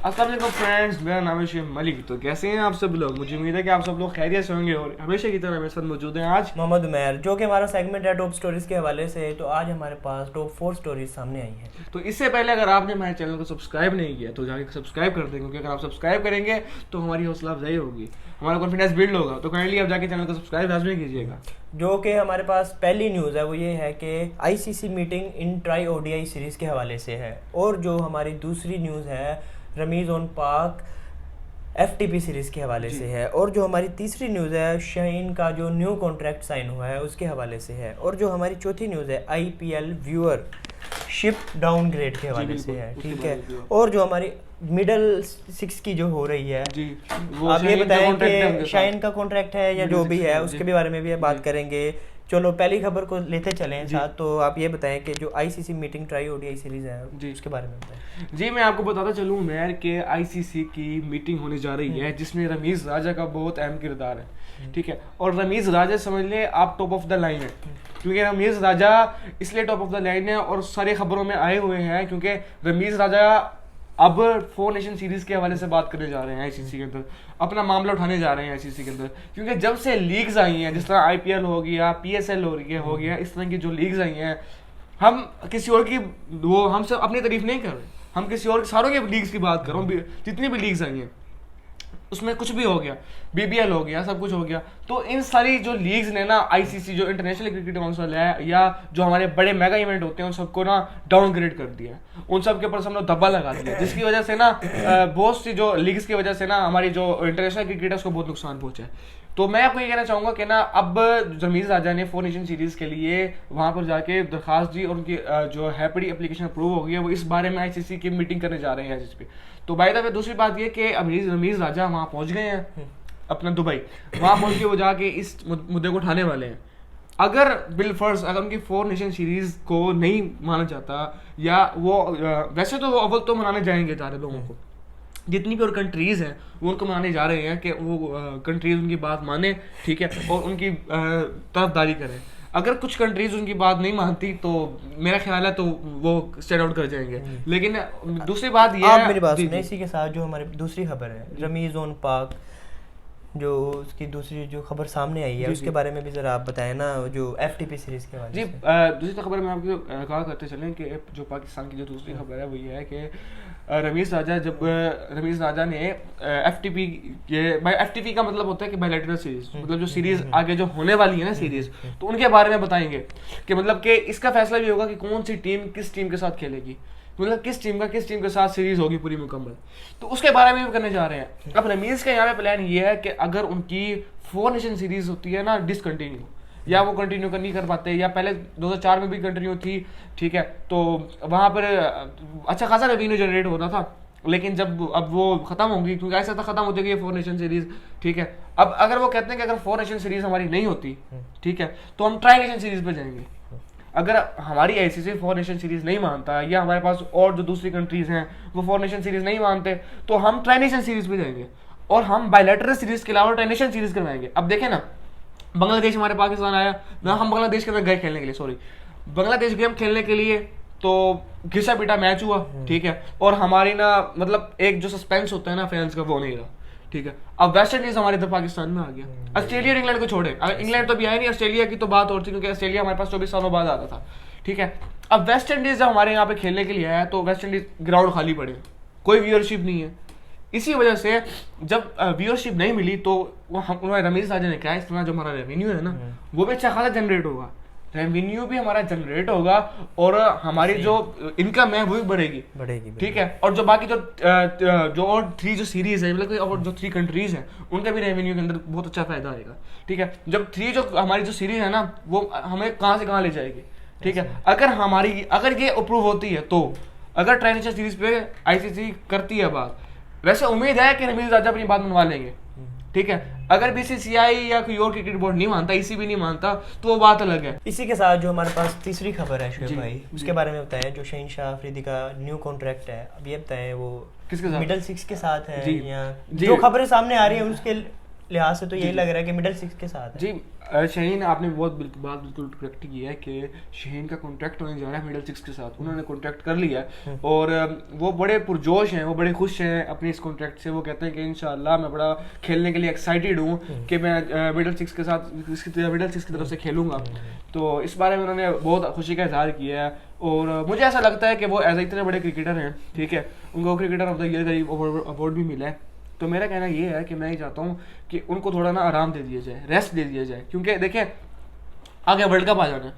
अस्सलाम वालेकुम फ्रेंड्स, मेरा नाम है शेख मलिक। तो कैसे हैं आप सब लोग? मुझे उम्मीद है कि आप सब लोग खैरियत से होंगे और हमेशा की तरह मेरे साथ मौजूद हैं आज मोहम्मद उमैर, जो कि हमारा सेगमेंट है टॉप स्टोरीज के हवाले से। तो आज हमारे पास टॉप 4 स्टोरीज सामने आई हैं। तो इससे पहले अगर आपने हमारे चैनल को सब्सक्राइब नहीं किया तो जाके सब्सक्राइब कर दें, क्योंकि अगर आप सब्सक्राइब करेंगे तो हमारी हौसला अफजाई होगी, हमारा कॉन्फिडेंस बिल्ड होगा। तो काइंडली आप जाके चैनल को सब्सक्राइब लाजमी कीजिएगा। जो कि हमारे पास पहली न्यूज़ है वो ये है कि ICC meeting in try ODI series के हवाले से है। और जो हमारी दूसरी न्यूज़ है रमीज़ ऑन पाक एफटीपी सीरीज़ के हवाले से है। और जो हमारी तीसरी न्यूज़ है शाहीन का जो न्यू कॉन्ट्रैक्ट साइन हुआ है उसके हवाले से है। और जो हमारी चौथी न्यूज़ है आईपीएल व्यूअरशिप डाउनग्रेड के हवाले से है, ठीक है। और जो हमारी मिडल 6 की जो हो रही है जी, आप ये बताएं कि शाहीन का कॉन्ट्रैक्ट है या जो भी है उसके भी बारे में भी बात करेंगे। चलो पहली खबर को लेते चलें साथ। तो आप ये बताएं कि जो ICC meeting try ODI series है जी उसके बारे में बताएं। जी, मैं आपको बताता चलूँ मैर के आईसीसी की मीटिंग होने जा रही है जिसमें रमीज़ राजा का बहुत अहम किरदार है, ठीक है। और रमीज़ राजा समझ ले आप टॉप ऑफ द लाइन है, क्योंकि रमीज़ राजा इसलिए टॉप ऑफ द लाइन है और सारी खबरों में आए हुए हैं क्योंकि रमीज़ राजा अब 4 नेशन सीरीज के हवाले से बात करने जा रहे हैं आईसीसी के अंदर, अपना मामला उठाने जा रहे हैं आईसीसी के अंदर। क्योंकि जब से लीग्स आई हैं, जिस तरह आईपीएल हो गया, पीएसएल हो गया, इस तरह की जो लीग्स आई हैं, हम किसी और की वो हम सब अपनी तारीफ नहीं कर रहे, हम किसी और सारों के लीग्स की बात कर रहा हूँ। जितनी भी लीग्स आई हैं उसमें कुछ भी हो गया, बीबीएल हो गया, सब कुछ हो गया। तो इन सारी जो लीग्स ने ना आईसीसी जो इंटरनेशनल क्रिकेट काउंसिल है या जो हमारे बड़े मेगा इवेंट होते हैं उन सबको ना डाउनग्रेड कर दिया, उन सब के ऊपर हम लोग धब्बा लगा दिया, जिसकी वजह से ना बहुत सी जो लीग्स की वजह से ना हमारी जो इंटरनेशनल क्रिकेट है उसको बहुत नुकसान पहुंचा है। तो मैं आपको ये कहना चाहूँगा कि ना अब रमीज़ राजा ने 4 नेशन सीरीज़ के लिए वहाँ पर जाके दरखास्त दी और उनकी जो हैपडी एप्लीकेशन अप्रूव हो गई है, वो इस बारे में आईसीसी की मीटिंग करने जा रहे हैं आईसीसी पे। तो बाय द वे दूसरी बात ये कि अब रमीज़ राजा वहाँ पहुँच गए हैं अपना दुबई, वहाँ पहुँच के वो जाके इस मुद्दे को उठाने वाले हैं। अगर बिल फर्ज अगर उनकी 4 नेशन सीरीज़ को नहीं माना जाता या वो वैसे तो वो अव्वल तो मनाने जाएंगे सारे लोगों को, जितनी भी और कंट्रीज़ हैं वो उनको माने जा रहे हैं कि वो कंट्रीज़ उनकी बात माने, ठीक है, और उनकी तरफदारी करें। अगर कुछ कंट्रीज़ उनकी बात नहीं मानती तो मेरा ख्याल है तो वो स्टैंड आउट कर जाएंगे। लेकिन दूसरी बात ये आप मेरी बात सुनिए, इसी के साथ जो हमारी दूसरी खबर है रमीज़ ऑन पाक, जो उसकी दूसरी जो खबर सामने आई है उसके बारे में भी ज़रा आप बताएं ना, जो एफटीपी सीरीज़ के बारे में। जी, दूसरी खबर में आपको कहा करते चलें कि जो पाकिस्तान की जो दूसरी खबर है वो ये है कि रमीज़ राजा ने एफटीपी का मतलब होता है कि बायलैटरल सीरीज, मतलब जो सीरीज आगे जो होने वाली है ना सीरीज, तो उनके बारे में बताएंगे कि मतलब कि इसका फैसला भी होगा कि कौन सी टीम किस टीम के साथ खेलेगी, मतलब किस टीम के साथ सीरीज होगी पूरी मुकम्मल, तो उसके बारे में भी करने जा रहे हैं। अब रमीज़ का यहाँ पे प्लान ये है कि अगर उनकी 4 नेशन सीरीज होती है ना डिसकंटिन्यू, या वो कंटिन्यू नहीं कर पाते, या पहले 2004 में भी कंटिन्यू थी, ठीक है, तो वहाँ पर अच्छा खासा रेवेन्यू जनरेट होता था। लेकिन जब अब वो खत्म होगी, क्योंकि ऐसा था खत्म हो जाएगी ये 4 नेशन सीरीज, ठीक है। अब अगर वो कहते हैं कि अगर 4 नेशन सीरीज हमारी नहीं होती, ठीक है, तो हम ट्राई नेशन सीरीज पे जाएंगे। अगर हमारी आईसीसी 4 नेशन सीरीज नहीं मानता या हमारे पास और जो दूसरी कंट्रीज हैं वो 4 नेशन सीरीज नहीं मानते, तो हम ट्राई नेशन सीरीज पे जाएंगे और हम बायलैटरल सीरीज के अलावा ट्राई नेशन सीरीज करवाएंगे। अब देखें ना, बांग्लादेश हमारे पाकिस्तान आया ना, हम बांग्लादेश के अंदर गए खेलने के लिए, बांग्लादेश गए हम खेलने के लिए, तो घिसा पीटा मैच हुआ, ठीक है, और हमारी ना मतलब एक जो सस्पेंस होता है ना फैंस का वो नहीं रहा, ठीक है। अब वेस्ट इंडीज हमारे इधर पाकिस्तान में आ गया, ऑस्ट्रेलिया और इंग्लैंड को छोड़े, अगर इंग्लैंड तो भी आया नहीं, ऑस्ट्रेलिया की तो बात और थी क्योंकि ऑस्ट्रेलिया हमारे पास 24 सालों बाद आता था, ठीक है। अब वेस्ट इंडीज जब हमारे यहाँ पे खेलने के लिए आया तो वेस्ट इंडीज ग्राउंड खाली पड़े, कोई व्यूअरशिप नहीं है। इसी वजह से जब व्यूअरशिप नहीं मिली तो रमीज़ राजा ने कहा इस तरह जो हमारा रेवेन्यू है ना वो भी अच्छा खासा जनरेट होगा, रेवेन्यू भी हमारा जनरेट होगा और हमारी जो इनकम है वो भी बढ़ेगी, ठीक है। और जो बाकी जो और 3 जो सीरीज है, मतलब और जो 3 कंट्रीज हैं उनका भी रेवेन्यू के अंदर बहुत अच्छा फायदा आएगा, ठीक है। जब 3 जो हमारी जो सीरीज है ना वो हमें कहाँ से कहाँ ले जाएगी, ठीक है। अगर ये अप्रूव होती है तो अगर ट्राई नेशन सीरीज पे आईसीसी करती है बात, वैसे उम्मीद है कि रमीज़ राजा अपनी बात मनवा लेंगे, ठीक है। अगर बीसीसीआई या कोई और क्रिकेट बोर्ड नहीं मानता, इसी भी नहीं मानता, तो वो बात अलग है। इसी के साथ जो हमारे पास तीसरी खबर है शुएब भाई, उसके बारे में बताएं। जो शाहीन शाह अफरीदी का न्यू कॉन्ट्रैक्ट है, अब ये बताएं वो किसके साथ, मिडल 6 के साथ है जी, या जी, जो खबरें सामने आ रही है उसके लिहाज से तो यही लग रहा है कि मिडिल 6 के साथ है। जी शाहीन आपने बात बिल्कुल करेक्ट की है कि शाहीन का कॉन्ट्रैक्ट होने जा रहा है मिडिल 6 के साथ, उन्होंने कॉन्ट्रैक्ट कर लिया है और वो बड़े पुरजोश हैं, वो बड़े खुश हैं अपने इस कॉन्ट्रैक्ट से। वो कहते हैं कि इंशाल्लाह मैं बड़ा खेलने के लिए एक्साइटेड हूँ कि मैं मिडिल 6 के साथ मिडिल 6 की तरफ से खेलूँगा। तो इस बारे में उन्होंने बहुत खुशी का इजहार किया है और मुझे ऐसा लगता है कि वो एज इतने बड़े क्रिकेटर हैं, ठीक है, उनको क्रिकेटर ऑफ द ईयर का अवार्ड भी मिला है। तो मेरा कहना ये है कि मैं ये चाहता हूँ कि उनको थोड़ा ना आराम दे दिया जाए, रेस्ट दे दिया जाए, क्योंकि देखें आगे वर्ल्ड कप आ जाना है,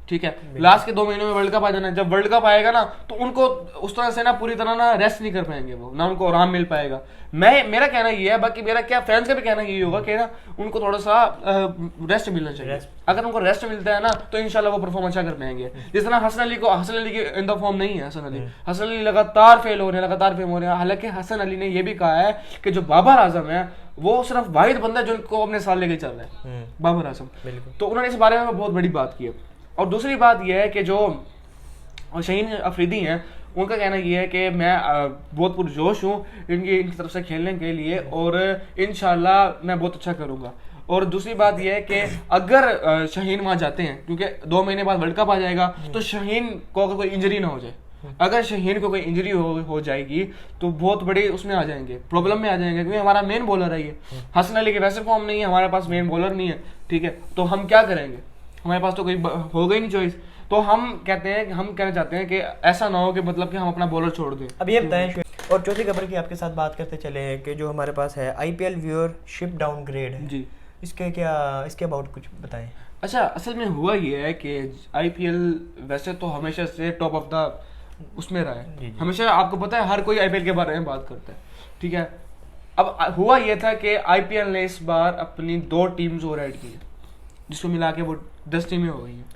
ठीक है, लास्ट के 2 महीनों में वर्ल्ड कप आ जाना है। जब वर्ल्ड कप आएगा ना तो उनको उस तरह से ना पूरी तरह ना रेस्ट नहीं कर पाएंगे, वो ना उनको आराम मिल पाएगा। मेरा कहना ये है, बाकी मेरा क्या फैंस का भी कहना यही होगा कि ना उनको थोड़ा सा रेस्ट मिलना चाहिए। अगर उनको रेस्ट मिलता है ना तो इंशाल्लाह वो परफॉर्म अच्छा कर पाएंगे। जिस तरह हसन अली की इन द फॉर्म नहीं है। हसन अली लगातार फेल हो रहे हैं। हालांकि हसन अली ने यह भी कहा है कि जो बाबर आजम है वो सिर्फ वाहिद बंदा है जो उनको अपने साथ लेके चल रहा है, बाबर आजम। तो उन्होंने इस बारे में बहुत बड़ी बात की है। और दूसरी बात यह है कि जो शाहीन अफरीदी हैं उनका कहना यह है कि मैं बहुत पुरजोश हूँ इनकी तरफ से खेलने के लिए और इंशाल्लाह मैं बहुत अच्छा करूँगा। और दूसरी बात यह है कि अगर शाहीन वहाँ जाते हैं, क्योंकि 2 महीने बाद वर्ल्ड कप आ जाएगा, तो शाहीन को अगर कोई इंजरी ना हो जाए, अगर शाहीन को कोई इंजरी हो जाएगी तो बहुत बड़ी उसमें आ जाएंगे, प्रॉब्लम में आ जाएंगे, क्योंकि हमारा मेन बॉलर है ये। हसन अली के वैसे फॉर्म नहीं है, हमारे पास मेन बॉलर नहीं है, ठीक है, तो हम क्या करेंगे, हमारे पास तो कोई होगा ही नहीं चॉइस। तो हम कहना चाहते हैं कि ऐसा ना हो कि मतलब कि हम अपना बॉलर छोड़ दें। अब ये बताएं, और चौथी खबर की आपके साथ बात करते चले हैं कि जो हमारे पास है IPL व्यूअरशिप डाउनग्रेड है जी, इसके अबाउट कुछ बताएं। अच्छा, असल में हुआ ये है कि IPL वैसे तो हमेशा से टॉप ऑफ द उसमें रहा है, हमेशा आपको पता है हर कोई IPL के बारे में बात करता है, ठीक है। अब हुआ ये था कि IPL ने इस बार अपनी 2 टीम्स और ऐड की, जिसको मिला के वो 10 टीमें हो गई हैं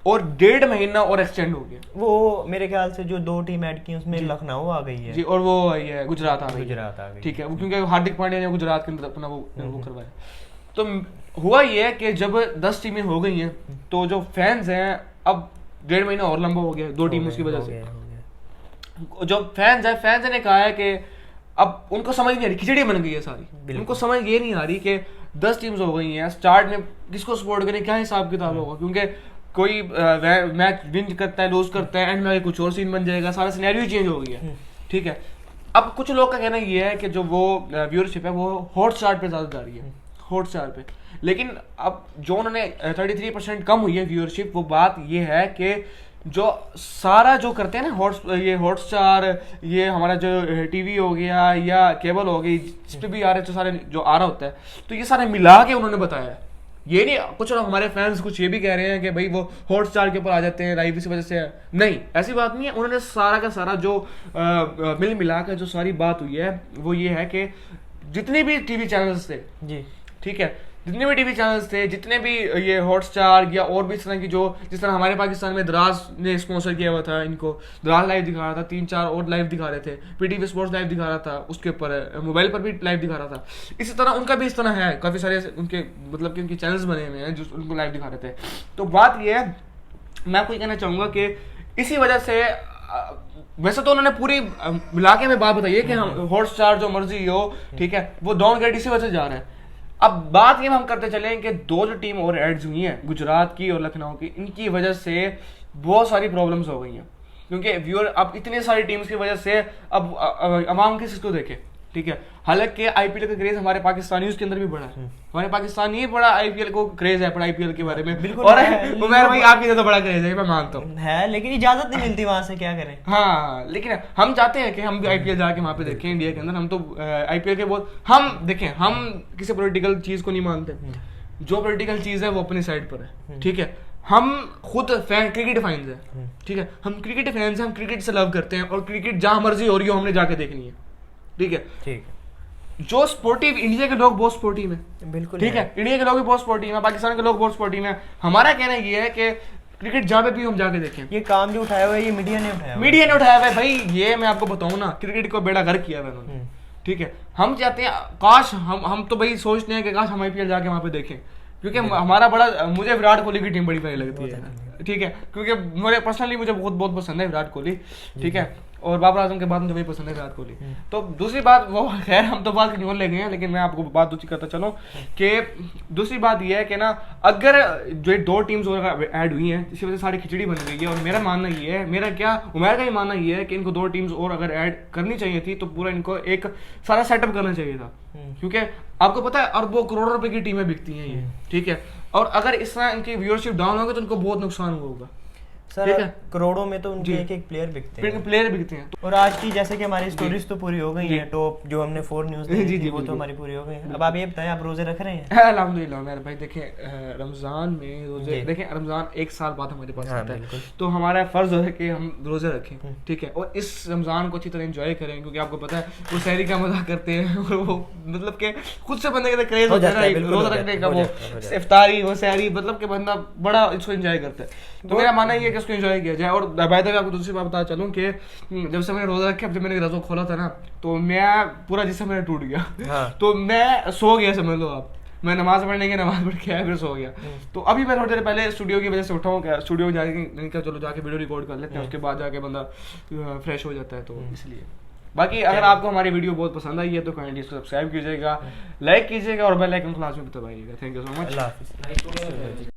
और 1.5 महीना और एक्सटेंड हो गया। वो मेरे ख्याल से जो 2 टीम ऐड की उसमें लखनऊ आ गई है जी, और वो आई है गुजरात आ गई, ठीक है, क्योंकि हार्दिक पांड्या ने गुजरात के अंदर अपना वो करवाया। तो हुआ ये है कि जब 10 टीमें हो गई हैं तो जो फैंस हैं, अब 1.5 महीना और लंबा हो गया 2 टीमों की वजह से। जो फैंस ने कहा है कि अब उनको समझ नहीं आ रही, खिचड़ी बन गई है सारी, उनको समझ ये नहीं आ रही कि 10 टीम्स हो गई हैं, स्टार्ट में किसको सपोर्ट करें, क्या हिसाब किताब होगा, क्योंकि कोई मैच विन करता है, लूज करता है, एंड में कुछ और सीन बन जाएगा, सारा सिनेरियो चेंज हो गया, ठीक है। अब कुछ लोग का कहना ये है कि जो वो व्यूअरशिप है वो हॉटस्टार पे ज़्यादा जा रही है, हॉटस्टार पे, लेकिन अब जो उन्होंने 33% कम हुई है व्यूअरशिप, वो बात ये है कि जो सारा जो करते हैं ना ये हॉटस्टार, ये हमारा जो टीवी हो गया या केबल हो गई, जिस पे भी आ रहे सारे जो आ रहा होता है, तो ये सारे मिला के उन्होंने बताया है। ये नहीं, कुछ लोग हमारे फैंस कुछ ये भी कह रहे हैं कि भाई वो हॉटस्टार के ऊपर आ जाते हैं लाइव, इसी वजह से नहीं, ऐसी बात नहीं है। उन्होंने सारा का सारा जो मिल मिला कर जो सारी बात हुई है वो ये है कि जितने भी टीवी चैनल्स थे जी, ठीक है, जितने भी टीवी चैनल्स थे, जितने भी ये हॉटस्टार या और भी इस तरह की जो, जिस तरह हमारे पाकिस्तान में दराज ने स्पॉन्सर किया हुआ था इनको, दराज लाइव दिखा रहा था, 3-4 और लाइव दिखा रहे थे, PTV स्पोर्ट्स लाइव दिखा रहा था, उसके ऊपर मोबाइल पर भी लाइव दिखा रहा था। इसी तरह उनका भी इस तरह है, काफ़ी सारे उनके मतलब कि उनके चैनल्स बने हुए हैं जो उनको लाइव दिखा रहे थे। तो बात ये है, मैं आपको ये कहना चाहूँगा कि इसी वजह से वैसे तो उन्होंने पूरी मिला के में बात बताई है कि हम हॉटस्टार जो मर्जी हो, ठीक है, वो डाउनग्रेड इसी वजह से जा रहे हैं। अब बात ये हम करते चले कि 2 जो टीम और एड्स हुई हैं, गुजरात की और लखनऊ की, इनकी वजह से बहुत सारी प्रॉब्लम्स हो गई हैं, क्योंकि व्यूअर अब इतनी सारी टीम्स की वजह से अब अवाम किसको देखे, ठीक है। हालांकि IPL का क्रेज हमारे पाकिस्तानियों के अंदर भी बढ़ा है, हमारे पाकिस्तान ही बड़ा IPL को क्रेज है, बड़ा IPL के बारे में, और उमर भाई आपकी ज़्यादा बड़ा क्रेज है, मैं मानता हूँ है, लेकिन इजाजत नहीं मिलती वहाँ से, क्या करें। हाँ, लेकिन हम चाहते हैं कि हम भी IPL जाके वहाँ पे देखें इंडिया के अंदर। हम तो IPL के बहुत हम देखें, हम किसी पॉलिटिकल चीज़ को नहीं मानते, जो पॉलिटिकल चीज़ है वो अपनी साइड पर है, ठीक है। हम खुद क्रिकेट फैंस हैं, ठीक है, हम क्रिकेट फैंस हैं, हम क्रिकेट से लव करते हैं और क्रिकेट जहाँ मर्जी हो रही हो हमने जाके देखनी है, ठीक है, ठीक है। जो स्पोर्टिव, इंडिया के लोग बहुत स्पोर्टिव हैं, बिल्कुल, ठीक है, इंडिया के लोग भी बहुत स्पोर्टिव हैं, पाकिस्तान के लोग बहुत स्पोर्टिव हैं। हमारा कहना ये है कि क्रिकेट जहाँ पे भी हम जाके देखें। ये काम जो उठाया हुआ है ये मीडिया ने उठाया हुआ है भाई, ये मैं आपको बताऊँ ना, क्रिकेट को बेड़ा गर्क किया है उन्होंने, ठीक है। हम चाहते हैं काश हम तो भाई सोचते हैं कि काश हम IPL जाके वहाँ पे देखें, क्योंकि हमारा बड़ा, मुझे विराट कोहली की टीम बड़ी प्यारी लगती है, ठीक है, क्योंकि मेरे पर्सनली मुझे बहुत पसंद है विराट कोहली, ठीक है। और बाबर आजम के बाद मुझे वही पसंद है विराट कोहली। तो दूसरी बात वो खैर हम तो बात की ओर ले गए हैं, लेकिन मैं आपको बात दूसरी करता चलूँ कि दूसरी बात ये है कि ना अगर जो 2 टीम्स और ऐड हुई हैं इसी वजह से सारी खिचड़ी बन गई है। और मेरा मानना ये है, मेरा क्या उमर का ही मानना ये है कि इनको 2 टीम्स और अगर ऐड करनी चाहिए थी तो पूरा इनको एक सारा सेटअप करना चाहिए था, क्योंकि आपको पता है अरबों करोड़ों रुपए की टीमें बिकती हैं ये, ठीक है। और अगर इस तरह इनकी व्यूअरशिप डाउन होगी तो इनको बहुत नुकसान होगा सर। करोड़ों में तो उनके एक एक प्लेयर बिकते हैं, प्लेयर बिकते हैं। और आज की जैसे कि हमारी स्टोरीज तो पूरी हो गई हैं, टॉप जो हमने 4 न्यूज़ दी थी वो तो हमारी पूरी हो गई हैं। अब आप ये बताएं, आप रोजे रख रहे हैं? अल्हम्दुलिल्लाह मेरे भाई, देखें रमज़ान में रोजे, देखें रमज़ान 1 साल बाद हमारे पास आता है, तो हमारा फ़र्ज़ है कि हम रोजे रखें, ठीक है। और इस रमज़ान को अच्छी तरह एंजॉय करें, क्योंकि आपको पता है वो सहरी का मज़ा करते हैं और वो मतलब कि खुद से बंदे का क्रेज़ होता है रोज़ा रखने का, वो इफ्तारी वो सहरी, मतलब कि बंदा बड़ा इसको एंजॉय करता है। तो मेरा मानना ये है कि इसको एंजॉय किया जाए। और बाय द वे आपको दूसरी बात बता चलूं कि जब से मैंने रोजा रखा, जब मैंने रोजा खोला था ना, तो मैं पूरा जिसम मेरा टूट गया। तो मैं सो गया, समझ लो आप। मैं नमाज पढ़ने की नमाज पढ़ के आया, फिर सो गया। तो अभी मैं थोड़ी देर पहले स्टूडियो की वजह से उठा हूँ, स्टूडियो में जाके चलो जाके वीडियो रिकॉर्ड कर लेते हैं, उसके बाद जाके बंदा फ्रेश हो जाता है। तो इसलिए बाकी अगर आपको हमारी वीडियो बहुत पसंद आई है तो काइंडली इसको सब्सक्राइब कीजिएगा, लाइक कीजिएगा और बेल आइकन को लाजमी दबाइएगा। Thank you so much.